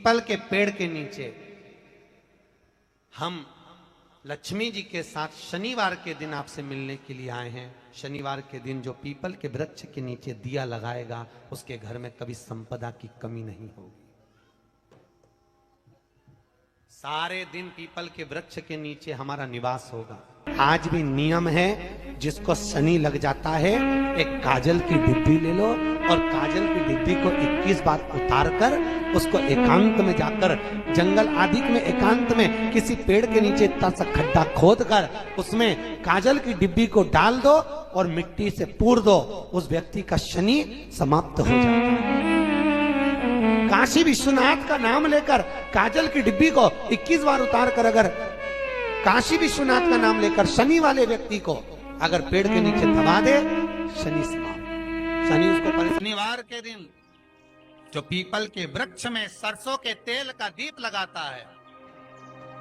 People के पेड़ के नीचे हम लक्ष्मी जी के साथ शनिवार के दिन आपसे मिलने के लिए आए हैं। शनिवार के दिन जो पीपल के वृक्ष के नीचे दिया लगाएगा उसके घर में कभी संपदा की कमी नहीं होगी। सारे दिन पीपल के वृक्ष के नीचे हमारा निवास होगा। आज भी नियम है, जिसको शनि लग जाता है एक काजल की डिब्बी ले लो और काजल की डिब्बी को 21 बार उतार कर उसको एकांत में जाकर जंगल आदि में एकांत में किसी पेड़ के नीचे इतना सा खड्डा खोद कर उसमें काजल की डिब्बी को डाल दो और मिट्टी से पूर दो, उस व्यक्ति का शनि समाप्त हो जाता है। काशी विश्वनाथ का नाम लेकर काजल की डिब्बी को 21 बार उतार कर अगर काशी विश्वनाथ का नाम लेकर शनि वाले व्यक्ति को अगर पेड़ के नीचे दबा दे, शनि समाप्त। शनि उसको शनिवार के दिन जो पीपल के वृक्ष में सरसों के तेल का दीप लगाता है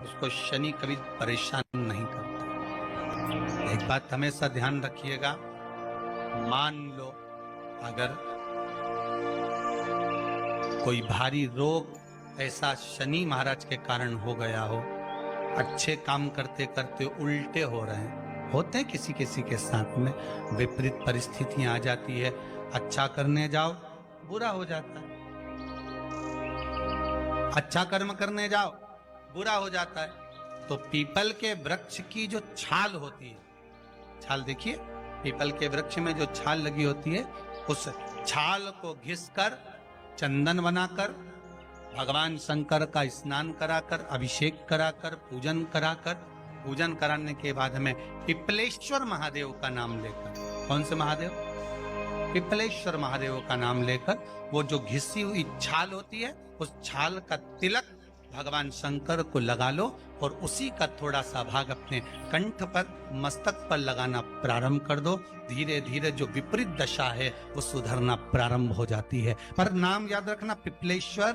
उसको शनि कभी परेशान नहीं करता। एक बात हमेशा ध्यान रखिएगा, मान लो अगर कोई भारी रोग ऐसा शनि महाराज के कारण हो गया हो, अच्छे काम करते करते उल्टे हो रहे हैं, होते हैं किसी किसी के साथ में, विपरीत परिस्थितियां आ जाती है, अच्छा करने जाओ बुरा हो जाता है, अच्छा कर्म करने जाओ बुरा हो जाता है। तो पीपल के वृक्ष की जो छाल होती है, छाल देखिए पीपल के वृक्ष में जो छाल लगी होती है, उस छाल को घिसकर चंदन बनाकर भगवान शंकर का स्नान कराकर अभिषेक कराकर पूजन कराने के बाद में पिपलेश्वर महादेव का नाम लेकर, कौन से महादेव? पिपलेश्वर महादेव का नाम लेकर वो जो घिसी हुई छाल होती है उस छाल का तिलक भगवान शंकर को लगा लो और उसी का थोड़ा सा भाग अपने कंठ पर मस्तक पर लगाना प्रारंभ कर दो। धीरे धीरे जो विपरीत दशा है वो सुधरना प्रारंभ हो जाती है। पर नाम याद रखना, पिपलेश्वर,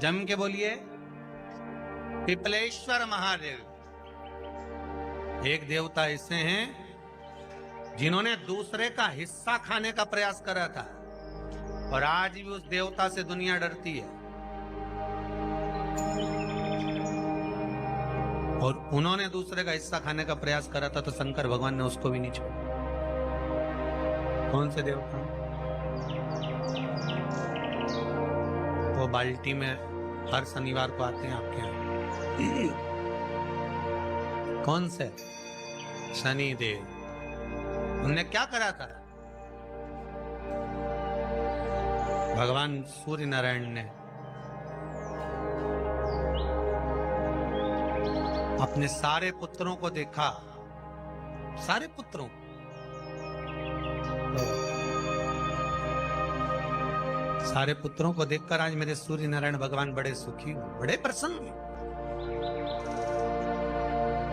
जम के बोलिए पिपलेश्वर महादेव। एक देवता ऐसे हैं जिन्होंने दूसरे का हिस्सा खाने का प्रयास करा था और आज भी उस देवता से दुनिया डरती है। और उन्होंने दूसरे का हिस्सा खाने का प्रयास करा था तो शंकर भगवान ने उसको भी नहीं छोड़ा। कौन से देवता? वो बाल्टी में हर शनिवार को आते हैं आपके यहाँ। कौन से? शनि देव। उनने क्या करा था? भगवान सूर्य नारायण ने अपने सारे पुत्रों को देखा, सारे पुत्रों, सारे पुत्रों को देखकर आज मेरे सूर्य नारायण भगवान बड़े सुखी, बड़े प्रसन्न।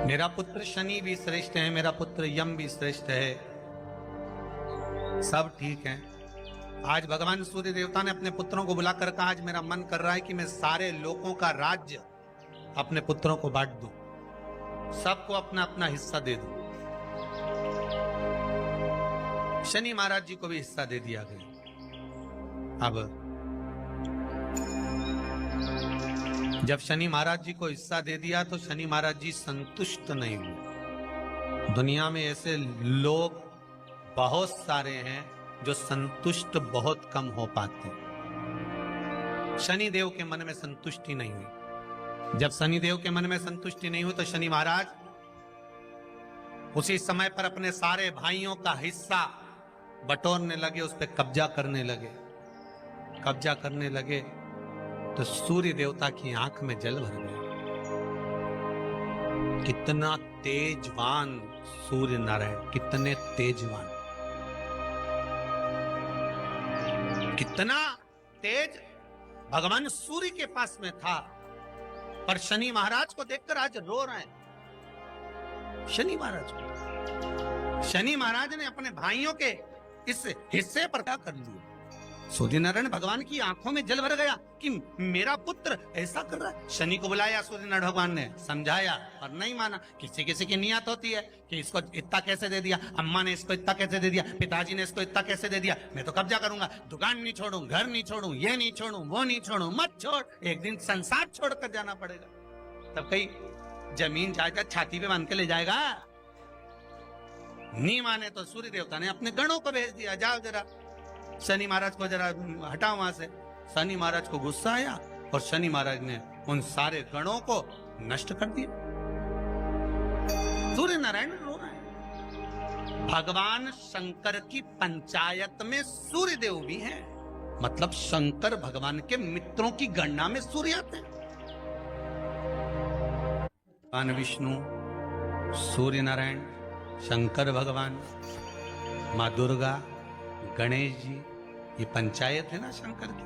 मेरा पुत्र शनि भी श्रेष्ठ है, मेरा पुत्र यम भी श्रेष्ठ है, सब ठीक है। आज भगवान सूर्य देवता ने अपने पुत्रों को बुलाकर कहा, आज मेरा मन कर रहा है कि मैं सारे लोगों का राज्य अपने पुत्रों को बांट दूं, सबको अपना अपना हिस्सा दे दूं। शनि महाराज जी को भी हिस्सा दे दिया गया। अब जब शनि महाराज जी को हिस्सा दे दिया तो शनि महाराज जी संतुष्ट नहीं हुए। दुनिया में ऐसे लोग बहुत सारे हैं जो संतुष्ट बहुत कम हो पाते हैं। शनि देव के मन में संतुष्टि नहीं हुई। जब शनि देव के मन में संतुष्टि नहीं हुई तो शनि महाराज उसी समय पर अपने सारे भाइयों का हिस्सा बटोरने लगे, उस पर कब्जा करने लगे। कब्जा करने लगे तो सूर्य देवता की आंख में जल भर गया। कितना तेजवान सूर्य नारायण, कितने तेजवान, कितना तेज भगवान सूर्य के पास में था। पर शनि महाराज को देखकर आज रो रहे हैं। शनि महाराज को, शनि महाराज ने अपने भाइयों के इस हिस्से पर क्या कर लिया? सूर्य नारायण भगवान की आंखों में जल भर गया कि मेरा पुत्र ऐसा कर रहा है। शनि को बुलाया सूर्य नारायण भगवान ने, समझाया और नहीं माना। किसी किसी की नियत होती है कि इसको इतना कैसे दे दिया, अम्मा ने इसको इतना कैसे दे दिया, पिताजी ने इसको इतना कैसे दे दिया, मैं तो कब्जा करूंगा, दुकान नहीं छोड़ू, घर नहीं छोड़ू, ये नहीं छोड़ू, वो नहीं छोड़ू। मत छोड़, एक दिन संसार छोड़कर जाना पड़ेगा। तब कहीं जमीन जायदाद छाती पे बांध के ले जाएगा। नहीं माने तो सूर्य देवता ने अपने गणों को भेज दिया, जाओ जरा शनि महाराज को जरा हटाओ वहां से। शनि महाराज को गुस्सा आया और शनि महाराज ने उन सारे गणों को नष्ट कर दिया। सूर्य नारायण रो रहे हैं। भगवान शंकर की पंचायत में सूर्य देव भी हैं, मतलब शंकर भगवान के मित्रों की गणना में सूर्य आते हैं। भगवान विष्णु, सूर्य नारायण, शंकर भगवान, माँ दुर्गा, गणेश जी, ये पंचायत है ना शंकर की,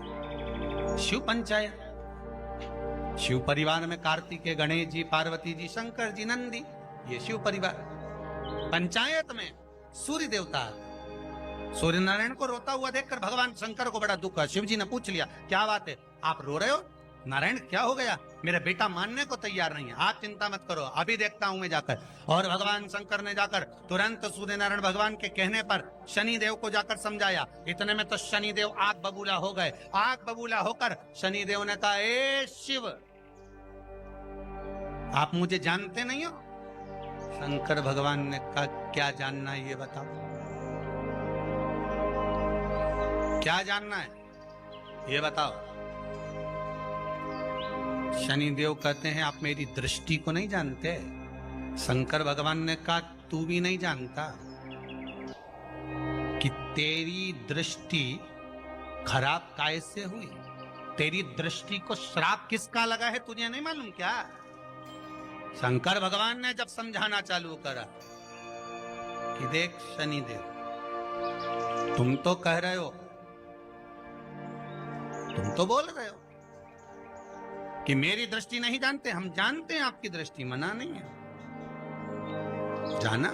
शिव पंचायत। शिव परिवार में कार्तिकेय, गणेश जी, पार्वती जी, शंकर जी, नंदी, ये शिव परिवार। पंचायत में सूर्य देवता। सूर्य नारायण को रोता हुआ देखकर भगवान शंकर को बड़ा दुख हुआ। शिव जी ने पूछ लिया, क्या बात है, आप रो रहे हो? नारायण क्या हो गया? मेरा बेटा मानने को तैयार नहीं है। आप चिंता मत करो, अभी देखता हूं मैं जाकर। और भगवान शंकर ने जाकर तुरंत सूर्य नारायण भगवान के कहने पर शनि देव को जाकर समझाया। इतने में तो शनि देव आग बबूला हो गए। आग बबूला होकर शनि देव ने कहा, ए शिव, आप मुझे जानते नहीं हो? शंकर भगवान ने कहा, क्या जानना है ये बताओ, क्या जानना है ये बताओ। शनि देव कहते हैं, आप मेरी दृष्टि को नहीं जानते। शंकर भगवान ने कहा, तू भी नहीं जानता कि तेरी दृष्टि खराब कैसे हुई। तेरी दृष्टि को श्राप किसका लगा है तुझे नहीं मालूम क्या? शंकर भगवान ने जब समझाना चालू करा कि देख शनि देव, तुम तो कह रहे हो, तुम तो बोल रहे हो कि मेरी दृष्टि नहीं जानते। हम जानते हैं आपकी दृष्टि, मना नहीं है, जाना,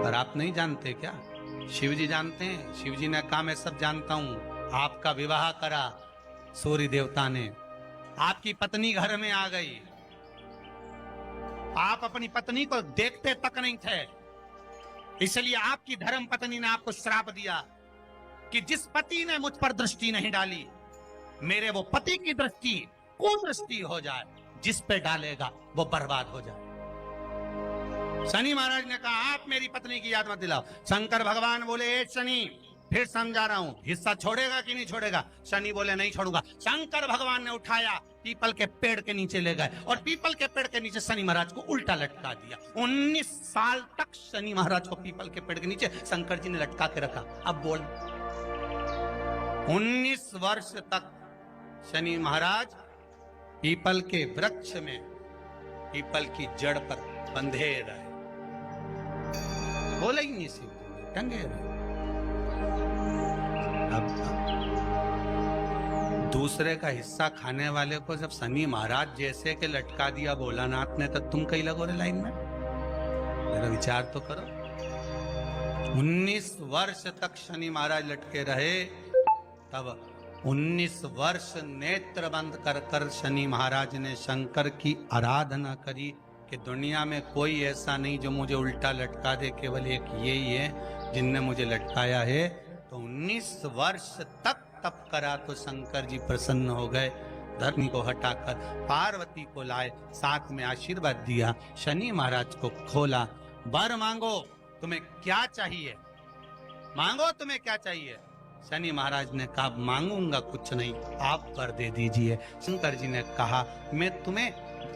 पर आप नहीं जानते क्या? शिव जी जानते हैं। शिव जी ने कहा, मैं सब जानता हूं। आपका विवाह करा सूर्य देवता ने, आपकी पत्नी घर में आ गई, आप अपनी पत्नी को देखते तक नहीं थे, इसलिए आपकी धर्म पत्नी ने आपको श्राप दिया कि जिस पति ने मुझ पर दृष्टि नहीं डाली, मेरे वो पति की दृष्टि कुदृष्टि हो जाए, जिस पे डालेगा वो बर्बाद हो जाए। शनि महाराज ने कहा, आप मेरी पत्नी की याद मत दिलाओ। शंकर भगवान बोले, ए शनि, फिर समझा रहा हूं, हिस्सा छोड़ेगा कि नहीं छोड़ेगा? शनि बोले, नहीं छोड़ूंगा। शंकर भगवान ने उठाया, पीपल के पेड़ के नीचे ले गए और पीपल के पेड़ के नीचे शनि महाराज को उल्टा लटका दिया। 19 साल तक शनि महाराज को पीपल के पेड़ के नीचे शंकर जी ने लटका के रखा। अब बोल, 19 वर्ष तक शनि महाराज पीपल के वृक्ष में, पीपल की जड़ पर बंधे रहे, बोले ही नहीं, सिर्फ टंगे रहे। अब दूसरे का हिस्सा खाने वाले को जब शनि महाराज जैसे के लटका दिया भोलानाथ ने, तो तुम कहीं लगो रे लाइन में? मेरा विचार तो करो। 19 वर्ष तक शनि महाराज लटके रहे, तब 19 वर्ष नेत्र बंद कर कर शनि महाराज ने शंकर की आराधना करी कि दुनिया में कोई ऐसा नहीं जो मुझे उल्टा लटका दे, केवल एक यही है जिनने मुझे लटकाया है। तो 19 वर्ष तक तप करा तो शंकर जी प्रसन्न हो गए। धरनी को हटाकर पार्वती को लाए, साथ में आशीर्वाद दिया, शनि महाराज को खोला। वर मांगो, तुम्हें क्या चाहिए, मांगो तुम्हें क्या चाहिए। शनि महाराज ने कहा, मांगूंगा कुछ नहीं, आप कर दे दीजिए। शंकर जी ने कहा, मैं तुम्हें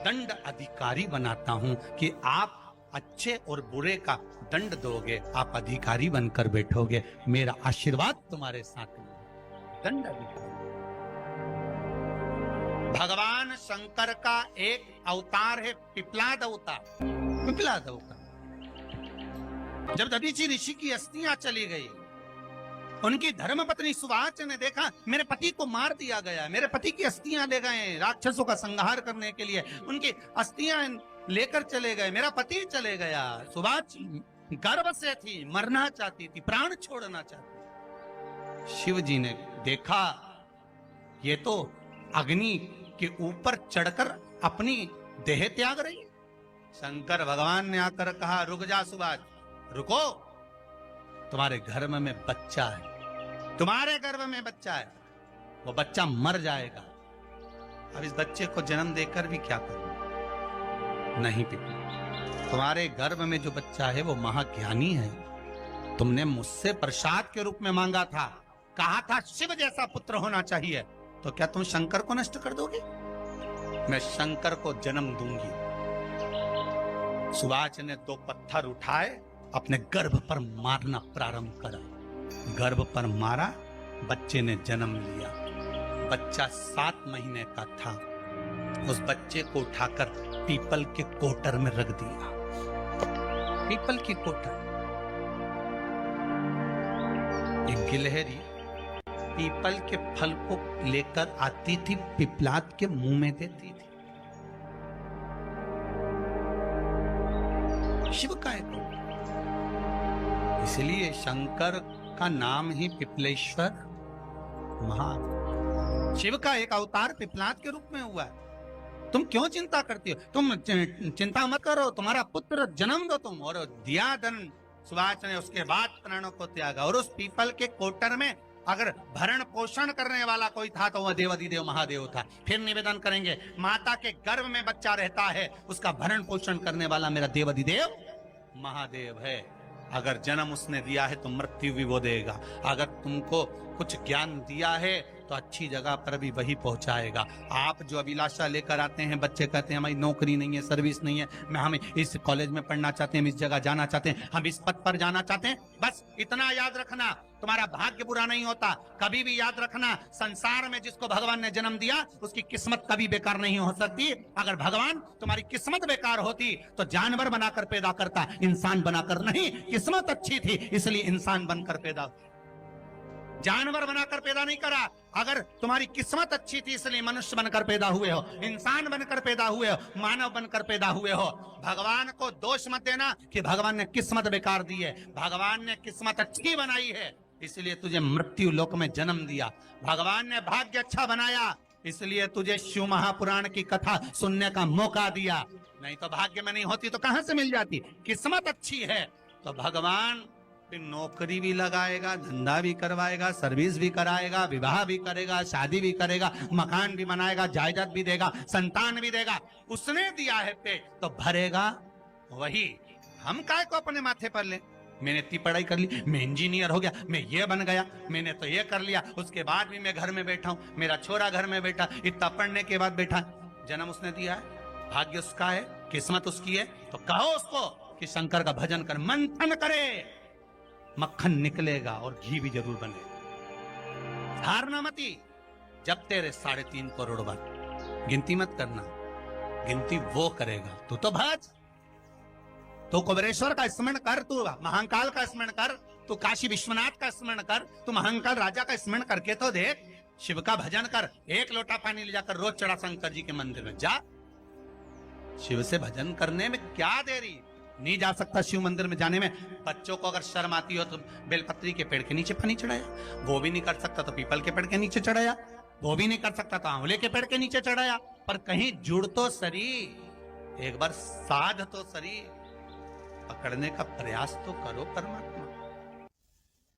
दंड अधिकारी बनाता हूं कि आप अच्छे और बुरे का दंड दोगे, आप अधिकारी बनकर बैठोगे, मेरा आशीर्वाद तुम्हारे साथ में। दंड अधिकारी। भगवान शंकर का एक अवतार है पिपलाद अवतार। पिपलाद अवतार, जब दधीचि ऋषि की अस्थियां चली गई, उनकी धर्मपत्नी सुवाच ने देखा मेरे पति को मार दिया गया, मेरे पति की अस्थियां ले गए राक्षसों का संहार करने के लिए, उनकी अस्थियां लेकर चले गए, मेरा पति चले गया। सुवाच गर्भ से थी, मरना चाहती थी, प्राण छोड़ना चाहती। शिव जी ने देखा ये तो अग्नि के ऊपर चढ़कर अपनी देह त्याग रही है। शंकर भगवान ने आकर कहा, रुक जा सुभाष, रुको, तुम्हारे गर्भ में बच्चा है, तुम्हारे गर्भ में बच्चा है, वो बच्चा मर जाएगा। अब इस बच्चे को जन्म देकर भी क्या करूं? नहीं पिता, तुम्हारे गर्भ में जो बच्चा है वो महाज्ञानी है। तुमने मुझसे प्रसाद के रूप में मांगा था, कहा था शिव जैसा पुत्र होना चाहिए, तो क्या तुम शंकर को नष्ट कर दोगे? मैं शंकर को जन्म दूंगी। सुभाष ने 2 पत्थर उठाए, अपने गर्भ पर मारना प्रारंभ करा। गर्भ पर मारा, बच्चे ने जन्म लिया। बच्चा 7 महीने का था। उस बच्चे को उठाकर पीपल के कोटर में रख दिया। पीपल की कोटर। एक गिलहरी पीपल के फल को लेकर आती थी, पिपलाद के मुंह में देती थी। शिव का है तो, इसलिए शंकर का नाम ही पिपलेश्वर महान। शिव का एक अवतार पिपलाद के रूप में हुआ है। तुम क्यों चिंता करती हो? तुम चिंता मत करो, तुम्हारा पुत्र जन्म दो तुम। और दिया धन सुभाष ने, उसके बाद प्राणों को त्यागा। और उस पीपल के कोटर में अगर भरण पोषण करने वाला कोई था तो वह देवाधिदेव महादेव था। फिर निवेदन करेंगे, माता के गर्भ में बच्चा रहता है, उसका भरण पोषण करने वाला मेरा देवाधिदेव महादेव है। अगर जन्म उसने दिया है तो मृत्यु भी वो देगा। अगर तुमको कुछ ज्ञान दिया है तो अच्छी जगह पर भी वही पहुंचाएगा। आप जो अभिलाषा लेकर आते हैं, बच्चे कहते हैं हमारी नौकरी नहीं है, सर्विस नहीं है, हम इस कॉलेज में पढ़ना चाहते हैं, हम इस जगह जाना चाहते हैं, हम इस पद पर जाना चाहते हैं, बस इतना याद रखना, तुम्हारा भाग्य बुरा नहीं होता। कभी भी याद रखना, संसार में जिसको भगवान ने जन्म दिया उसकी किस्मत कभी बेकार नहीं हो सकती। अगर भगवान तुम्हारी किस्मत बेकार होती तो जानवर बनाकर पैदा करता, इंसान बनाकर नहीं। किस्मत अच्छी थी इसलिए इंसान बनकर पैदा, जानवर बनाकर पैदा नहीं करा। अगर तुम्हारी किस्मत अच्छी थी इसलिए मनुष्य बनकर पैदा हुए हो, इंसान बनकर पैदा हुए हो, मानव बनकर पैदा हुए हो। भगवान को दोष मत देना कि भगवान ने किस्मत बेकार दी है। भगवान ने किस्मत अच्छी बनाई है इसलिए तुझे मृत्यु लोक में जन्म दिया। भगवान ने भाग्य अच्छा बनाया इसलिए तुझे शिव महापुराण की कथा सुनने का मौका दिया। नहीं तो भाग्य में नहीं होती तो कहां से मिल जाती? किस्मत अच्छी है तो भगवान फिर नौकरी भी लगाएगा, धंधा भी करवाएगा, सर्विस भी कराएगा, विवाह भी करेगा, शादी भी करेगा, मकान भी बनाएगा, जायदाद भी देगा, संतान भी देगा। उसने दिया है पेट तो भरेगा वही। हम काय को अपने माथे पर ले? मैंने इतनी पढ़ाई कर ली, मैं इंजीनियर हो गया, मैं ये बन गया, मैंने तो ये कर लिया, उसके बाद भी मैं घर में बैठा हूं, मेरा छोरा घर में बैठा, इतना पढ़ने के बाद बैठा। जन्म उसने दिया है, भाग्य उसका है, किस्मत उसकी है, तो कहो उसको कि शंकर का भजन कर, मंथन करे, मक्खन निकलेगा और घी भी जरूर बनेगा। हारना मती। जब तेरे 3.5 करोड़ बार गिनती मत करना, गिनती वो करेगा। तू तो भज, तू कुबेरेश्वर का स्मरण कर, तू महाकाल का स्मरण कर, तू काशी विश्वनाथ का स्मरण कर, तू महाकाल राजा का स्मरण करके तो देख। शिव का भजन कर, 1 लोटा पानी ले जाकर रोज चढ़ा शंकर जी के मंदिर में जा। शिव से भजन करने में क्या देरी? नहीं जा सकता शिव मंदिर में जाने में? बच्चों को अगर शर्म आती हो तो बेलपत्री के पेड़ के नीचे पानी चढ़ाया। वो भी नहीं कर सकता तो पीपल के पेड़ के नीचे चढ़ाया। वो भी नहीं कर सकता तो आंवले के पेड़ के नीचे चढ़ाया। पर कहीं जुड़ तो सरी, एक बार साध तो सरी, पकड़ने का प्रयास तो करो परमात्मा।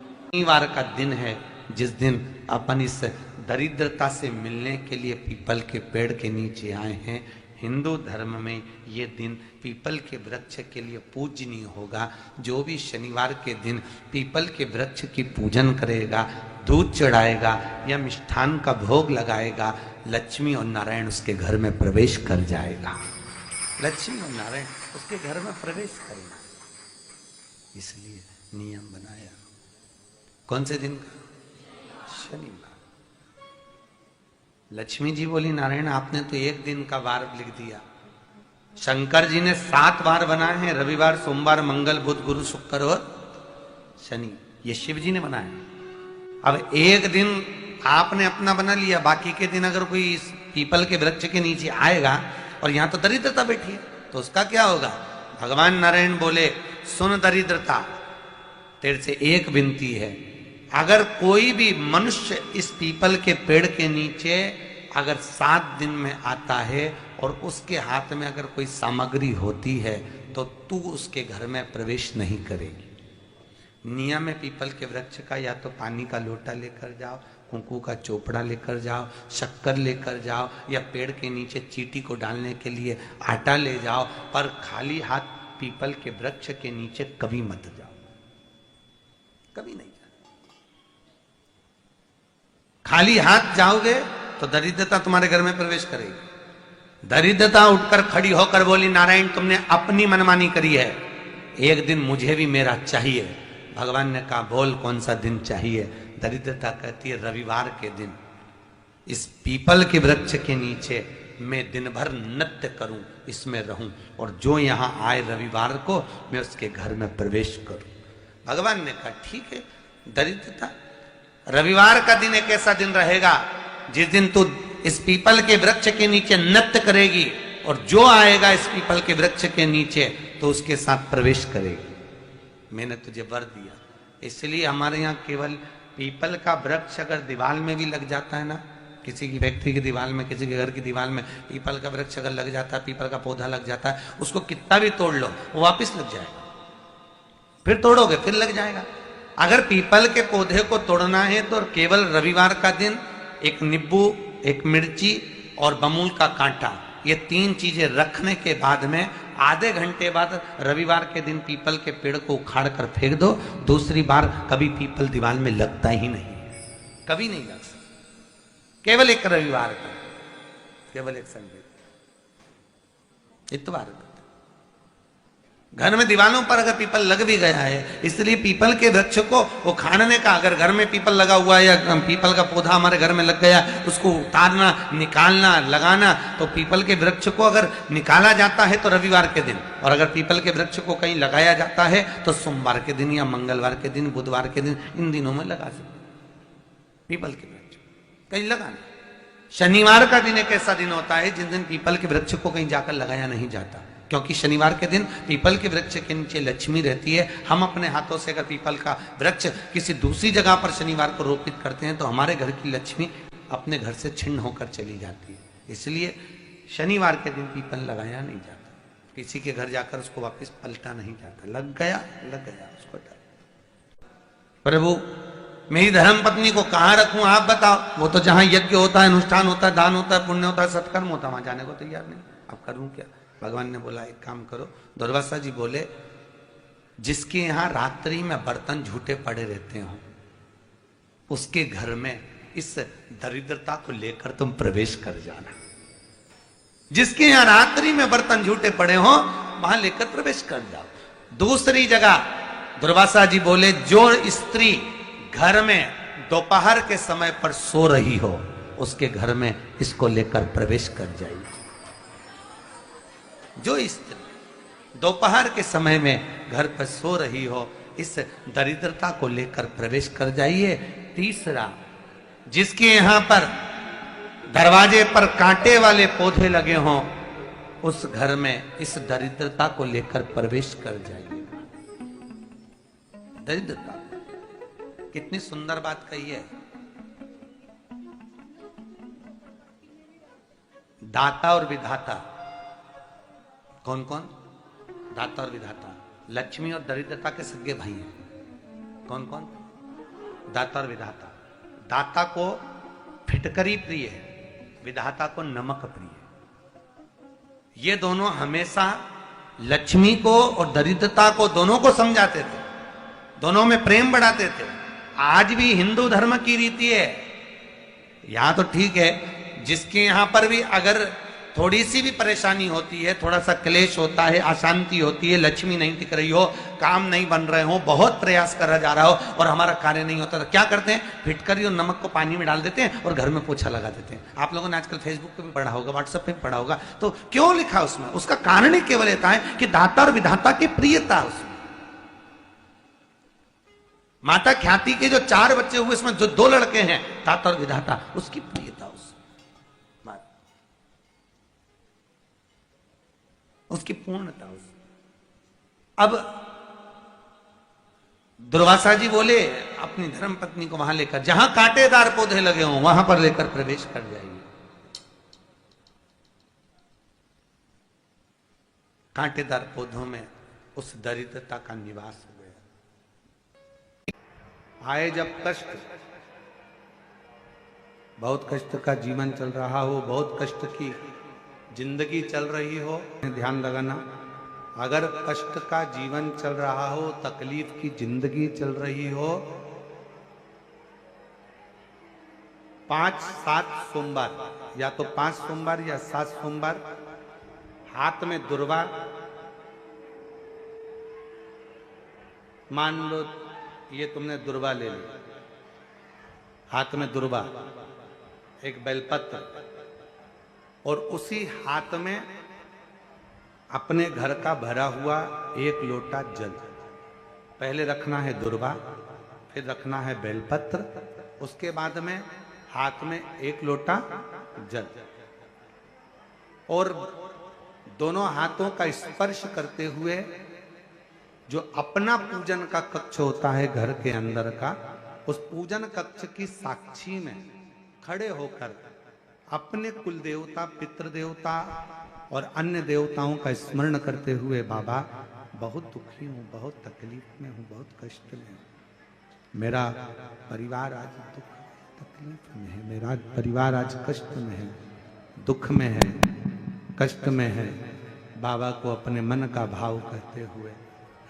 शनिवार का दिन है जिस दिन अपन इस दरिद्रता से मिलने के लिए पीपल के पेड़ के नीचे आए हैं। हिंदू धर्म में ये दिन पीपल के वृक्ष के लिए पूजनीय होगा। जो भी शनिवार के दिन पीपल के वृक्ष की पूजन करेगा, दूध चढ़ाएगा या मिष्ठान का भोग लगाएगा, लक्ष्मी और नारायण उसके घर में प्रवेश कर जाएगा। लक्ष्मी और नारायण उसके घर में प्रवेश करेगा। इसलिए नियम बनाया। कौन से दिन का? शनिवार। लक्ष्मी जी बोली, नारायण आपने तो 1 दिन का वार लिख दिया। शंकर जी ने 7 वार बनाए हैं, रविवार, सोमवार, मंगल, बुध, गुरु, शुक्र और शनि। ये शिव जी ने बनाया। अब 1 दिन आपने अपना बना लिया, बाकी के दिन अगर कोई इस पीपल के वृक्ष के नीचे आएगा और यहां तो दरिद्रता बैठी है तो उसका क्या होगा? भगवान नारायण बोले, सुन दरिद्रता, तेरे से एक विनती है, अगर कोई भी मनुष्य इस पीपल के पेड़ के नीचे अगर 7 दिन में आता है और उसके हाथ में अगर कोई सामग्री होती है तो तू उसके घर में प्रवेश नहीं करेगी। नियम है पीपल के वृक्ष का, या तो पानी का लोटा लेकर जाओ, कुंकू का चोपड़ा लेकर जाओ, शक्कर लेकर जाओ, या पेड़ के नीचे चींटी को डालने के लिए आटा ले जाओ, पर खाली हाथ पीपल के वृक्ष के नीचे कभी मत जाओ, कभी नहीं जाओ। खाली हाथ जाओगे तो दरिद्रता तुम्हारे घर में प्रवेश करेगी। दरिद्रता उठकर खड़ी होकर बोली, नारायण तुमने अपनी मनमानी करी है, एक दिन मुझे भी मेरा चाहिए। भगवान ने कहा बोल कौन सा दिन चाहिए। दरिद्रता कहती है रविवार के दिन इस पीपल के वृक्ष के नीचे मैं दिन भर नृत्य करूं, इसमें रहूं, और जो यहां आए रविवार को मैं उसके घर में प्रवेश करूं। भगवान ने कहा ठीक है। दरिद्रता रविवार का दिन एक ऐसा दिन रहेगा जिस दिन तू इस पीपल के वृक्ष के नीचे नृत्य करेगी और जो आएगा इस पीपल के वृक्ष के नीचे तो उसके साथ प्रवेश करेगी। मैंने तुझे वर दिया। इसलिए हमारे यहाँ केवल पीपल का वृक्ष अगर दीवार में भी लग जाता है ना, किसी की व्यक्ति की दीवार में, किसी के घर की दीवार में पीपल का वृक्ष अगर लग जाता है, पीपल का पौधा लग जाता है, उसको कितना भी तोड़ लो वो वापिस लग जाएगा। फिर तोड़ोगे फिर लग जाएगा। अगर पीपल के पौधे को तोड़ना है तो केवल रविवार का दिन एक नींबू, एक मिर्ची और बमूल का कांटा, ये 3 चीजें रखने के बाद में आधे घंटे बाद रविवार के दिन पीपल के पेड़ को उखाड़ कर फेंक दो। दूसरी बार कभी पीपल दीवार में लगता ही नहीं, कभी नहीं लग सकता। केवल एक रविवार का, केवल एक संडे, इतवार का। घर में दीवारों पर अगर पीपल लग भी गया है, इसलिए पीपल के वृक्ष को उखाड़ने का, अगर घर में पीपल लगा हुआ है या पीपल का पौधा हमारे घर में लग गया, उसको उतारना, निकालना, लगाना, तो पीपल के वृक्ष को अगर निकाला जाता है तो रविवार के दिन, और अगर पीपल के वृक्ष को कहीं लगाया जाता है तो सोमवार के दिन या मंगलवार के दिन, बुधवार के दिन, इन दिनों में लगा सकते पीपल के वृक्ष कहीं लगाना। शनिवार का दिन एक ऐसा दिन होता है जिस दिन पीपल के वृक्ष को कहीं जाकर लगाया नहीं जाता, क्योंकि शनिवार के दिन पीपल के वृक्ष के नीचे लक्ष्मी रहती है। हम अपने हाथों से अगर पीपल का वृक्ष किसी दूसरी जगह पर शनिवार को रोपित करते हैं तो हमारे घर की लक्ष्मी अपने घर से छिन्न होकर चली जाती है। इसलिए शनिवार के दिन पीपल लगाया नहीं जाता, किसी के घर जाकर उसको वापस पलटा नहीं जाता। लग गया उसको डर। प्रभु मेरी धर्म पत्नी को कहाँ रखूं आप बताओ। वो तो जहां यज्ञ होता है, अनुष्ठान होता है, दान होता है, पुण्य होता है, सत्कर्म होता है, वहां जाने को तैयार नहीं। अब करूं क्या। भगवान ने बोला एक काम करो। दुर्वासा जी बोले जिसके यहां रात्रि में बर्तन झूठे पड़े रहते हो उसके घर में इस दरिद्रता को लेकर तुम प्रवेश कर जाना। जिसके यहां रात्रि में बर्तन झूठे पड़े हो वहां लेकर प्रवेश कर जाओ। दूसरी जगह दुर्वासा जी बोले जो स्त्री घर में दोपहर के समय पर सो रही हो उसके घर में इसको लेकर प्रवेश कर जाइए। जो स्त्री दोपहर के समय में घर पर सो रही हो इस दरिद्रता को लेकर प्रवेश कर जाइए। तीसरा, जिसके यहां पर दरवाजे पर कांटे वाले पौधे लगे हों उस घर में इस दरिद्रता को लेकर प्रवेश कर जाइए। दरिद्रता कितनी सुंदर बात कही है। दाता और विधाता कौन कौन? दाता और विधाता। लक्ष्मी और दरिद्रता के सगे भाई हैं। कौन कौन? दाता और विधाता। दाता को फिटकरी प्रिय है, विधाता को नमक प्रिय है। ये दोनों हमेशा लक्ष्मी को और दरिद्रता को दोनों को समझाते थे, दोनों में प्रेम बढ़ाते थे। आज भी हिंदू धर्म की रीति है। यहां तो ठीक है, जिसके यहां पर भी अगर थोड़ी सी भी परेशानी होती है, थोड़ा सा क्लेश होता है, अशांति होती है, लक्ष्मी नहीं टिक रही हो, काम नहीं बन रहे हो, बहुत प्रयास करा जा रहा हो और हमारा कार्य नहीं होता, तो क्या करते हैं? फिटकरी और नमक को पानी में डाल देते हैं और घर में पोछा लगा देते हैं। आप लोगों ने आजकल फेसबुक पे भी पढ़ा होगा, व्हाट्सएप पे भी पढ़ा होगा। तो क्यों लिखा उसमें? उसका कारण ही केवल होता है कि दाता और विधाता की प्रियता उसमें। माता ख्याति के जो 4 बच्चे हुए इसमें जो 2 लड़के हैं दाता और विधाता, उसकी प्रियता उसकी पूर्णता। अब दुर्वासा जी बोले अपनी धर्म पत्नी को वहां लेकर, जहां कांटेदार पौधे लगे हों वहां पर लेकर प्रवेश कर जाइए। कांटेदार पौधों में उस दरिद्रता का निवास हो गया। आए जब कष्ट, बहुत कष्ट का जीवन चल रहा हो, बहुत कष्ट की जिंदगी चल रही हो, ध्यान लगाना, अगर कष्ट का जीवन चल रहा हो, तकलीफ की जिंदगी चल रही हो, 5-7 सोमवार, या तो 5 सोमवार या 7 सोमवार, हाथ में दुर्वा, मान लो ये तुमने दुर्वा ले ली, हाथ में दुर्वा, एक बेलपत्र, और उसी हाथ में अपने घर का भरा हुआ 1 लोटा जल। पहले रखना है दुर्वा, फिर रखना है बेलपत्र, उसके बाद में हाथ में 1 लोटा जल, और दोनों हाथों का स्पर्श करते हुए जो अपना पूजन का कक्ष होता है घर के अंदर का, उस पूजन कक्ष की साक्षी में खड़े होकर अपने कुल देवता, पितृ देवता और अन्य देवताओं का स्मरण करते हुए, बाबा बहुत दुखी हूं, बहुत तकलीफ में हूं, बहुत कष्ट में हूं, मेरा परिवार आज दुख तकलीफ में है, मेरा परिवार आज कष्ट में है, दुख में है, कष्ट में है। बाबा को अपने मन का भाव कहते हुए,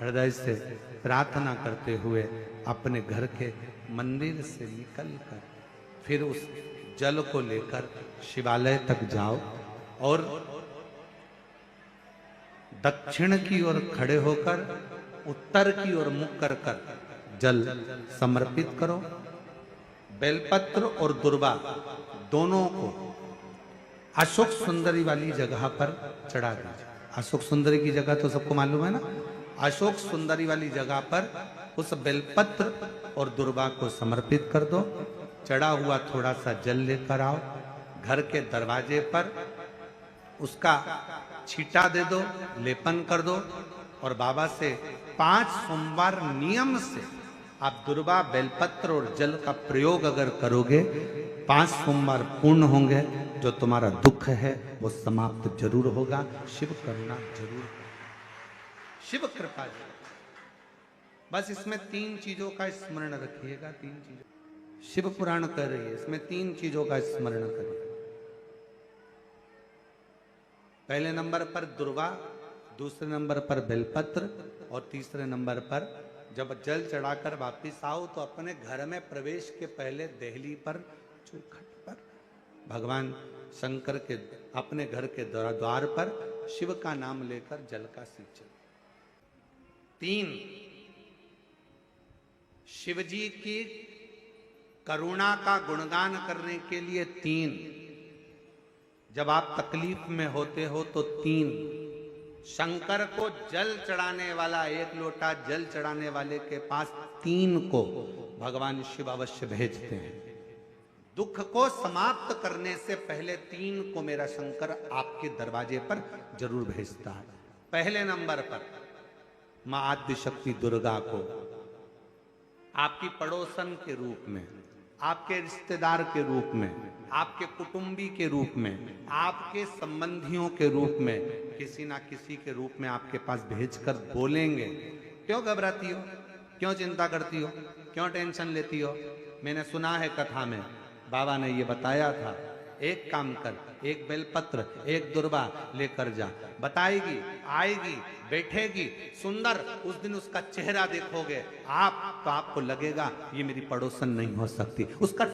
हृदय से प्रार्थना करते हुए अपने घर के मंदिर से निकलकर फिर उस जल को लेकर शिवालय तक जाओ और दक्षिण की ओर खड़े होकर उत्तर की ओर मुख कर कर जल समर्पित करो। बेलपत्र और दुर्वा दोनों को अशोक सुंदरी वाली जगह पर चढ़ा दीजिए। अशोक सुंदरी की जगह तो सबको मालूम है ना। अशोक सुंदरी वाली जगह पर उस बेलपत्र और दुर्वा को समर्पित कर दो। चढ़ा हुआ थोड़ा सा जल लेकर आओ, घर के दरवाजे पर उसका छींटा दे दो, लेपन कर दो, और बाबा से 5 सोमवार नियम से आप दुर्वा, बेलपत्र और जल का प्रयोग अगर करोगे, 5 सोमवार पूर्ण होंगे, जो तुम्हारा दुख है वो समाप्त जरूर होगा। शिव करुणा जरूर, शिव कृपा जरूर। बस इसमें 3 चीजों का स्मरण रखिएगा। 3 चीजों शिव पुराण कह रही है, इसमें 3 चीजों का स्मरण करिए। पहले नंबर पर दुर्वा, दूसरे नंबर पर बेलपत्र, और तीसरे नंबर पर जब जल चढ़ाकर वापिस आओ तो अपने घर में प्रवेश के पहले देहली पर, चौखट पर भगवान शंकर के अपने घर के द्वार पर शिव का नाम लेकर जल का सिंचन। 3 शिवजी की करुणा का गुणगान करने के लिए 3, जब आप तकलीफ में होते हो तो 3, शंकर को जल चढ़ाने वाला, 1 लोटा जल चढ़ाने वाले के पास 3 को भगवान शिव अवश्य भेजते हैं। दुख को समाप्त करने से पहले 3 को मेरा शंकर आपके दरवाजे पर जरूर भेजता है। पहले नंबर पर मां आद्य शक्ति दुर्गा को आपकी पड़ोसन के रूप में, आपके रिश्तेदार के रूप में, आपके कुटुंबी के रूप में, आपके संबंधियों के रूप में, किसी ना किसी के रूप में आपके पास भेजकर बोलेंगे, क्यों घबराती हो, क्यों चिंता करती हो, क्यों टेंशन लेती हो। मैंने सुना है कथा में, बाबा ने ये बताया था, एक काम कर, 1 बेलपत्र, 1 दुर्वा लेकर जा, बताएगी, आएगी, बैठेगी, सुंदर, उस दिन उसका चेहरा देखोगे आप तो आपको लगेगा ये मेरी पड़ोसन नहीं हो सकती। उसका